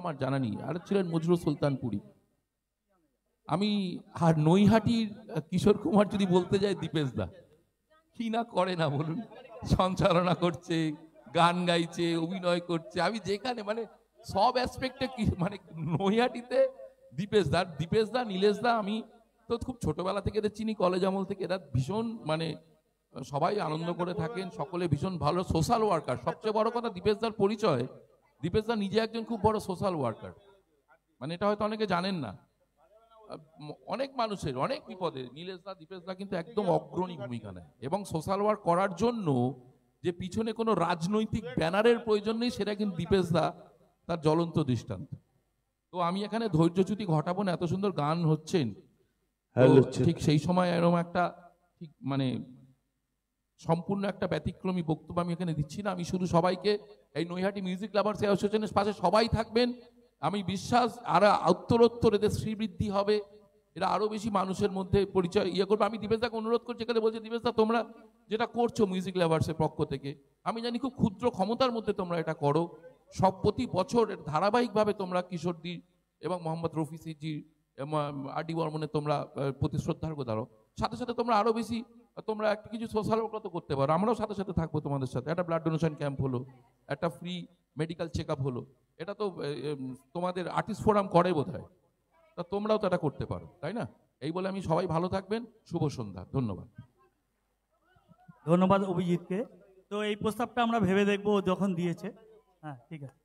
আমার জানা নেই। আর ছিলেন মজরুল সুলতানপুরি। আমি আর নৈহাটির কিশোর কুমার যদি বলতে যাই, দীপেশ দা কি না করে না বলুন, সঞ্চালনা করছে, গান গাইছে, অভিনয় করছে। আমি যেখানে মানে সব অ্যাসপেক্টে মানে নৈহাটিতে দীপেশ দা নীলেশ দা, আমি তো খুব ছোটবেলা থেকে এদের চিনি, কলেজ আমল থেকে। এরা ভীষণ মানে সবাই আনন্দ করে থাকেন, সকলে ভীষণ ভালো সোশ্যাল ওয়ার্কার। সবচেয়ে বড় কথা, দীপেশ দার পরিচয়, দীপেশ দা নিজে একজন খুব বড় সোশ্যাল ওয়ার্কার। মানে এটা হয়তো অনেকে জানেন না। অনেক মানুষের অনেক বিপদে নীলেশ দা, দীপেশ দা কিন্তু একদম অগ্রণী ভূমিকা নেয়। এবং সোশ্যাল ওয়ার্ক করার জন্য যে পিছনে কোনো রাজনৈতিক ব্যানারের প্রয়োজন নেই, সেটা কিন্তু দীপেশ দা তার জ্বলন্ত দৃষ্টান্ত। তো আমি এখানে ধৈর্যচ্যুতি ঘটাবো না, এত সুন্দর গান হচ্ছেন, ঠিক সেই সময় এরকম একটা ঠিক মানে সম্পূর্ণ একটা ব্যতিক্রমী বক্তব্য আমি এখানে দিচ্ছি না। আমি শুধু সবাইকে এই নৈহাটি মিউজিক লাভার্স অ্যাসোসিয়েশনের পাশে সবাই থাকবেন, আমি বিশ্বাস আর উত্তরোত্তর এদের শ্রীবৃদ্ধি হবে, এরা আরো বেশি মানুষের মধ্যে পরিচয় করবে। আমি দীপেশদাকে অনুরোধ করছি, এখানে বলছি দীপেশদা তোমরা যেটা করছো মিউজিক লাভার্সের পক্ষ থেকে, আমি জানি খুব ক্ষুদ্র ক্ষমতার মধ্যে তোমরা এটা করো। সব প্রতি বছর ধারাবাহিকভাবে তোমরা কিশোরদি এবং মোহাম্মদ রফিসিজি আর ডি বর্মনের তোমরা প্রতি শ্রদ্ধার্ঘ্য দাঁড়ো। সাথে সাথে তোমরা আরো বেশি তোমরা একটা কিছু সোশ্যাল ওয়ার্ক তো করতে পারো। আমরাও সাথে সাথে থাকবো তোমাদের সাথে। একটা ব্লাড ডোনেশন ক্যাম্প হলো, একটা ফ্রি মেডিকেল চেক আপ হলো, এটা তো তোমাদের আর্টিস্ট ফোরাম করে বোধ হয়, তা তোমরাও তো এটা করতে পারো, তাই না? এই বলে আমি সবাই ভালো থাকবেন, শুভ সন্ধ্যা, ধন্যবাদ। ধন্যবাদ অভিজিৎকে। তো এই প্রস্তাবটা আমরা ভেবে দেখবো যখন দিয়েছে। হ্যাঁ, ঠিক আছে।